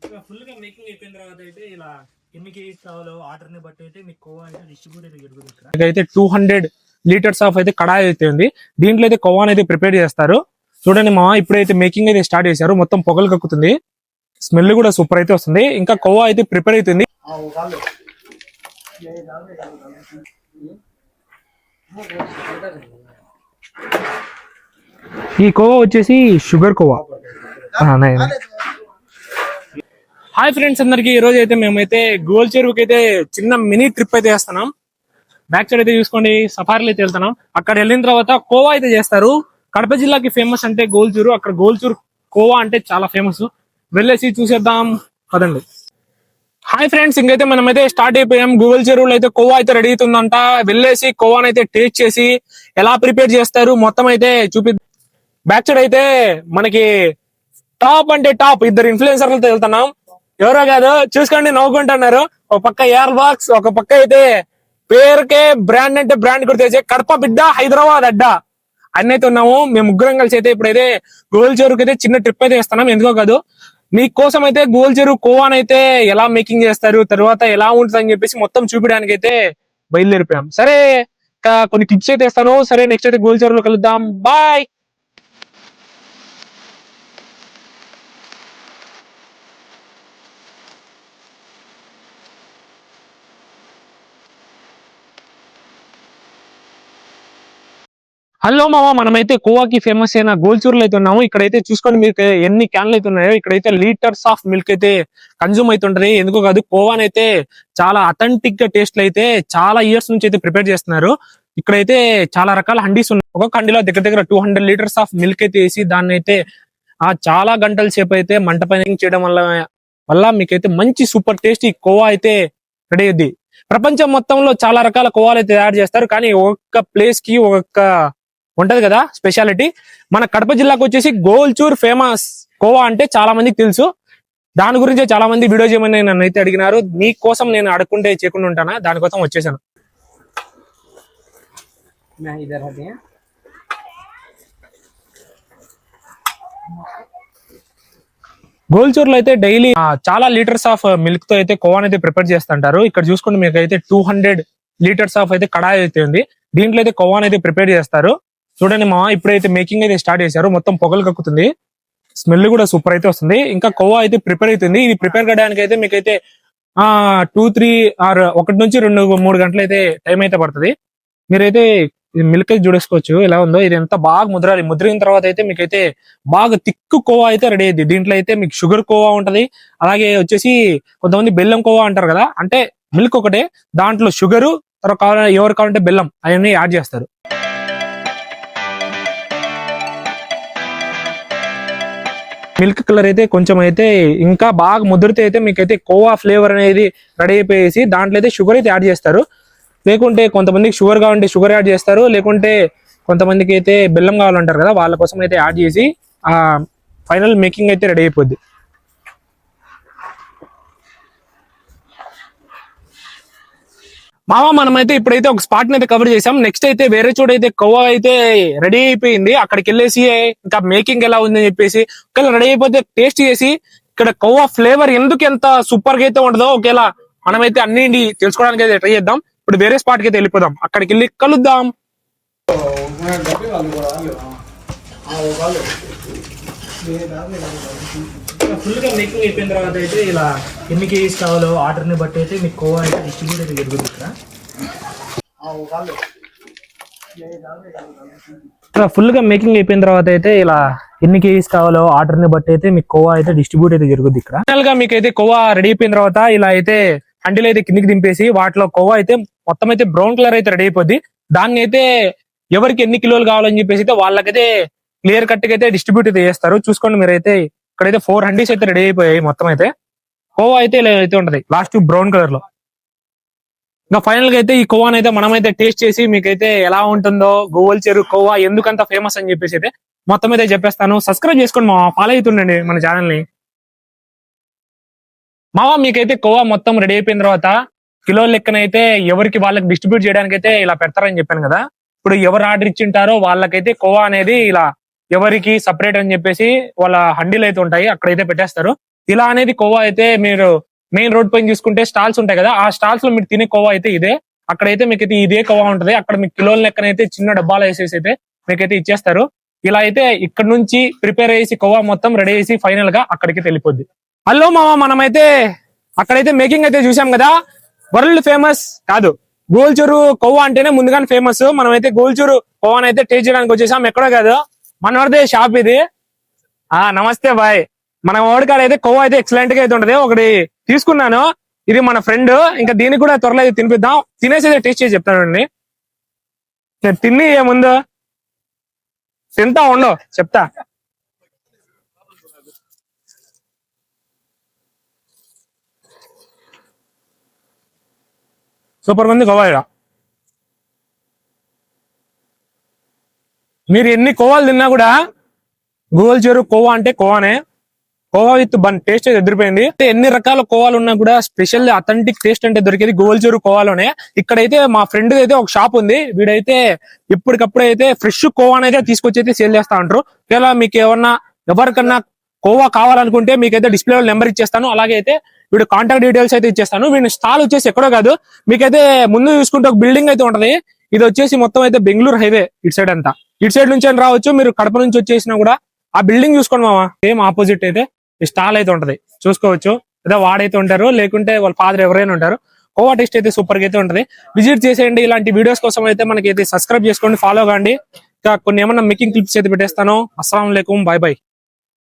Full గా making అయిపోయిన తర్వాత అయితే ఇలా ఎన్ని కేజీస్ కావాలో ఆర్డర్ ని బట్టి అయితే మీకు కోవా అయితే డిస్ట్రిబ్యూట్ అయితే జరుగుతుంది. ఇక్కడ అయితే 200 లీటర్స్ ఆఫ్ అయితే కడాయి అయితే ఉంది. దీంట్లో అయితే కోవా అయితే ప్రిపేర్ చేస్తారు. చూడండి మా ఇప్పుడైతే మేకింగ్ అయితే స్టార్ట్ చేశారు. మొత్తం పొగలు కక్కుతుంది. స్మెల్ కూడా సూపర్ అయితే వస్తుంది. ఇంకా కోవా అయితే ప్రిపేర్ అవుతుంది. ఈ కోవా వచ్చేసి షుగర్ కోవా. హాయ్ ఫ్రెండ్స్ అందరికి, ఈ రోజు అయితే మేమైతే గోల్ చెరువుకి అయితే చిన్న మినీ ట్రిప్ అయితే చేస్తున్నాం. బ్యాక్ సైడ్ అయితే చూసుకోండి, సఫారీలు అయితే వెళ్తున్నాం. అక్కడ వెళ్ళిన తర్వాత కోవా అయితే చేస్తారు. కడప జిల్లాకి ఫేమస్ అంటే గోల్చూరు. అక్కడ గోల్చూరు కోవా అంటే చాలా ఫేమస్. వెళ్ళేసి చూసేద్దాం పదండి. హాయ్ ఫ్రెండ్స్, ఇంకైతే మనమైతే స్టార్ట్ అయిపోయాం. గూగుల్ చెరువులో అయితే కోవా అయితే రెడీ అవుతుందంట. వెళ్ళేసి కోవాని అయితే టేస్ట్ చేసి ఎలా ప్రిపేర్ చేస్తారు మొత్తం అయితే చూపి. బ్యాక్ సైడ్ అయితే మనకి టాప్ అంటే టాప్ ఇద్దరు ఇన్ఫ్లుయెన్సర్లతో వెళ్తున్నాం. ఎవరో కాదు, చూసుకోండి నవ్వుకుంటున్నారు. ఒక పక్క ఎయిర్ బాక్స్, ఒక పక్క అయితే పేరుకే బ్రాండ్ అంటే బ్రాండ్ గుర్తు కడప బిడ్డ హైదరాబాద్ అడ్డా అన్ని అయితే ఉన్నాము. మేము ముగ్గురం కలిసి అయితే ఇప్పుడైతే గోల్ చెరువుకి అయితే చిన్న ట్రిప్ అయితే వేస్తున్నాం. ఎందుకో కాదు, మీకోసం అయితే గోల్ చెరువు కోవాన్ అయితే ఎలా మేకింగ్ చేస్తారు, తర్వాత ఎలా ఉంటుంది అని చెప్పేసి మొత్తం చూపించడానికి అయితే బయలుదేరిపోయాం. సరే, కొన్ని క్లిప్స్ అయితే ఇస్తాను. సరే, నెక్స్ట్ అయితే గోల్ చెరువులో కలుద్దాం. బాయ్. హలో మామ, మనమైతే కోవాకి ఫేమస్ అయిన గోల్చూరులో అయితే ఉన్నాము. ఇక్కడైతే చూసుకోండి, మీకు ఎన్ని క్యాన్లు అయితే ఉన్నాయో. ఇక్కడైతే లీటర్స్ ఆఫ్ మిల్క్ అయితే కన్జ్యూమ్ అవుతుంటది. ఎందుకో కాదు, కోవాన్ అయితే చాలా అథెంటిక్ గా టేస్ట్ అయితే చాలా ఇయర్స్ నుంచి అయితే ప్రిపేర్ చేస్తున్నారు. ఇక్కడైతే చాలా రకాల హండీస్ ఉన్నాయి. ఒక్కొక్క హండీలో దగ్గర దగ్గర 200 లీటర్స్ ఆఫ్ మిల్క్ అయితే వేసి దాన్ని అయితే చాలా గంటల సేపు అయితే మంట పైన చేయడం వల్ల మీకైతే మంచి సూపర్ టేస్ట్ ఈ కోవా అయితే రెడీ అయ్యింది. ప్రపంచం మొత్తంలో చాలా రకాల కోవాలు అయితే తయారు చేస్తారు, కానీ ఒక్కొక్క ప్లేస్ కి ఒక్కొక్క ఉంటది కదా స్పెషాలిటీ. మన కడప జిల్లాకు వచ్చేసి గోల్చూర్ ఫేమస్ కోవా అంటే చాలా మందికి తెలుసు. దాని గురించి చాలా మంది వీడియో చేయమని నన్ను అయితే అడిగినారు. మీకోసం నేను అడుక్కుంటే చేయకుండా ఉంటానా, దానికోసం వచ్చేసాను. గోల్చూర్లో అయితే డైలీ చాలా లీటర్స్ ఆఫ్ మిల్క్ తో అయితే కోవాన్ అయితే ప్రిపేర్ చేస్తుంటారు. ఇక్కడ చూసుకుంటే మీకు అయితే 200 లీటర్స్ ఆఫ్ అయితే కడాయి అయితే ఉంది. దీంట్లో అయితే కోవాన్ అయితే ప్రిపేర్ చేస్తారు. చూడండి మా ఇప్పుడైతే మేకింగ్ అయితే స్టార్ట్ చేశారు. మొత్తం పొగలు కక్కుతుంది. స్మెల్ కూడా సూపర్ అయితే వస్తుంది. ఇంకా కోవా అయితే ప్రిపేర్ అవుతుంది. ఇది ప్రిపేర్ చేయడానికి అయితే మీకైతే 2-3 ఆర్ 1 నుంచి 2-3 గంటలు అయితే టైం అయితే పడుతుంది. మీరైతే మిల్క్ అయితే చూడేసుకోవచ్చు ఎలా ఉందో. ఇది ఎంత బాగా ముద్రాలి. ముద్రిన తర్వాత అయితే మీకైతే బాగా తిక్కు కోవా అయితే రెడీ అయింది. దీంట్లో అయితే మీకు షుగర్ కోవా ఉంటది. అలాగే వచ్చేసి కొంతమంది బెల్లం కోవా అంటారు కదా, అంటే మిల్క్ ఒకటే, దాంట్లో షుగరు తర్వాత ఎవరు కావాలంటే బెల్లం అవన్నీ యాడ్ చేస్తారు. మిల్క్ కలర్ అయితే కొంచెం అయితే ఇంకా బాగా ముదిరితే అయితే మీకైతే కోవా ఫ్లేవర్ అనేది రెడీ అయిపోయేసి దాంట్లో అయితే షుగర్ అయితే యాడ్ చేస్తారు. లేకుంటే కొంతమందికి షుగర్ కావాలంటే షుగర్ యాడ్ చేస్తారు. లేకుంటే కొంతమందికి అయితే బెల్లం కావాలంటారు కదా, వాళ్ళ కోసం అయితే యాడ్ చేసి ఫైనల్ మేకింగ్ అయితే రెడీ అయిపోద్ది. మామ, మనమైతే ఇప్పుడైతే ఒక స్పాట్ అయితే కవర్ చేసాం. నెక్స్ట్ అయితే వేరే చోట అయితే కోవా అయితే రెడీ అయిపోయింది. అక్కడికి వెళ్ళేసి ఇంకా మేకింగ్ ఎలా ఉందని చెప్పేసి ఒకవేళ రెడీ అయిపోతే టేస్ట్ చేసి ఇక్కడ కోవా ఫ్లేవర్ ఎందుకు ఎంత సూపర్ గా అయితే ఉండదో ఒకేలా మనమైతే అన్ని తెలుసుకోవడానికి అయితే ట్రై చేద్దాం. ఇప్పుడు వేరే స్పాట్ కి అయితే వెళ్ళిపోదాం. అక్కడికి వెళ్ళి కలుద్దాం. ఫుల్ గా మేకింగ్ అయిపోయిన తర్వాత అయితే ఇలా ఎన్ని కేజీస్ కావాలో ఆర్డర్ ని బట్టి అయితే మీకు కోవా అయితే డిస్ట్రిబ్యూట్ అయితే జరుగుతుంది. ఇక్కడ ఫుల్ గా మేకింగ్ అయిపోయిన తర్వాత అయితే ఇలా ఎన్ని కేజీస్ కావాలో ఆర్డర్ ని బట్టి అయితే మీకు కోవా అయితే డిస్ట్రిబ్యూట్ అయితే జరుగుతుంది. ఇక్కడ ఫైనల్ గా మీకు అయితే కోవా రెడీ అయిపోయిన తర్వాత ఇలా అయితే హండీలు అయితే కిందికి దింపేసి వాటిలో కోవా అయితే మొత్తం అయితే బ్రౌన్ కలర్ అయితే రెడీ అయిపోద్ది. దాన్ని అయితే ఎవరికి ఎన్ని కిలోలు కావాలని చెప్పేసి అయితే వాళ్ళకైతే క్లియర్ కట్ గా అయితే డిస్ట్రిబ్యూట్ అయితే చేస్తారు. చూసుకోండి మీరైతే ఇక్కడైతే 4 హండీస్ అయితే రెడీ అయిపోయాయి. మొత్తం అయితే కోవా అయితే ఇలా అయితే ఉంటది లాస్ట్ బ్రౌన్ కలర్ లో. ఇంకా ఫైనల్ గా అయితే ఈ కోవాని అయితే మనమైతే టేస్ట్ చేసి మీకైతే ఎలా ఉంటుందో, గోల్ చెరువు కోవా ఎందుకంత ఫేమస్ అని చెప్పేసి అయితే మొత్తం అయితే చెప్పేస్తాను. సబ్స్క్రైబ్ చేసుకోండి మావా, ఫాలో అవుతుండండి మన ఛానల్ ని. మావా, మీకైతే కోవా మొత్తం రెడీ అయిపోయిన తర్వాత కిలోల లెక్కనైతే ఎవరికి వాళ్ళకి డిస్ట్రిబ్యూట్ చేయడానికి అయితే ఇలా పెడతారని చెప్పాను కదా. ఇప్పుడు ఎవరు ఆర్డర్ ఇచ్చింటారో వాళ్ళకైతే కోవా అనేది ఇలా ఎవరికి సపరేట్ అని చెప్పేసి వాళ్ళ హండీలు అయితే ఉంటాయి, అక్కడైతే పెట్టేస్తారు. తిలా అనేది కోవా అయితే మీరు మెయిన్ రోడ్ పైన చూసుకుంటే స్టాల్స్ ఉంటాయి కదా, ఆ స్టాల్స్ లో మీరు తినే కోవా అయితే ఇదే. అక్కడైతే మీకైతే ఇదే కోవా ఉంటది. అక్కడ మీకు కిలోల లెక్కనైతే చిన్న డబ్బాలు వేసేసి అయితే మీకైతే ఇచ్చేస్తారు. ఇలా అయితే ఇక్కడ నుంచి ప్రిపేర్ చేసి కోవా మొత్తం రెడీ చేసి ఫైనల్ గా అక్కడికి వెళ్ళిపోద్ది. హలో మామ, మనమైతే అక్కడైతే మేకింగ్ అయితే చూసాం కదా. వరల్డ్ ఫేమస్ కాదు, గోల్చూరు కోవా అంటేనే ముందుగానే ఫేమస్. మనమైతే గోల్చూరు కోవాని అయితే టేస్ట్ చేయడానికి వచ్చేసాం. ఎక్కడో కాదు, మనవాడిదే షాప్ ఇది. నమస్తే బాయ్. మన ఓడికాడ అయితే కోవా అయితే ఎక్సలెంట్ గా అయితే ఉంటది. ఒకటి తీసుకున్నాను, ఇది మన ఫ్రెండ్. ఇంకా దీనికి కూడా త్వరలో అయితే తినిపిద్దాం. తినేసి అయితే టేస్ట్ చేసి చెప్తానండి. తిని ఏముందో తింటా ఉండవు చెప్తా. సూపర్ మంది కోవా ఇడ. మీరు ఎన్ని కోవాలు తిన్నా కూడా గోల్చూరు కోవా అంటే కోవానే. కోవా విత్ బన్ టేస్ట్ అయితే ఎదిరిపోయింది. ఎన్ని రకాల కోవాలు ఉన్నా కూడా స్పెషల్ అథెంటిక్ టేస్ట్ అంటే దొరికేది గోల్చూరు కోవాలోనే. ఇక్కడైతే మా ఫ్రెండ్ అయితే ఒక షాప్ ఉంది. వీడైతే ఎప్పటికప్పుడు అయితే ఫ్రెష్ కోవాని అయితే తీసుకొచ్చి అయితే సేల్ చేస్తా ఉంటారు. ఇలా మీకు ఏమన్నా ఎవరికన్నా కోవా కావాలనుకుంటే మీకైతే డిస్ప్లే నెంబర్ ఇచ్చేస్తాను. అలాగే అయితే వీడు కాంటాక్ట్ డీటెయిల్స్ అయితే ఇచ్చేస్తాను. వీడి స్టాల్ వచ్చేసి ఎక్కడో కాదు, మీకైతే ముందు చూసుకుంటే ఒక బిల్డింగ్ అయితే ఉంటది. ఇది వచ్చేసి మొత్తం అయితే బెంగళూరు హైవే ఇటు సైడ్ అంతా. ఇటు సైడ్ నుంచి అని రావచ్చు, మీరు కడప నుంచి వచ్చేసినా కూడా ఆ బిల్డింగ్ చూసుకోండి మామ. సేమ్ ఆపోజిట్ అయితే ఈ స్టాల్ అయితే ఉంటది, చూసుకోవచ్చు. అదే వాడైతే ఉంటారు, లేకుంటే వాళ్ళ ఫాదర్ ఎవరైనా ఉంటారు. కోవా టేస్ట్ అయితే సూపర్ గా అయితే ఉంటది. విజిట్ చేసేయండి. ఇలాంటి వీడియోస్ కోసం అయితే మనకి అయితే సబ్స్క్రైబ్ చేసుకోండి, ఫాలో కాండి. ఇంకా కొన్ని ఏమన్నా మేకింగ్ క్లిప్స్ అయితే పెట్టేస్తాను. అస్సలాం వాలేకుం, బాయ్ బాయ్.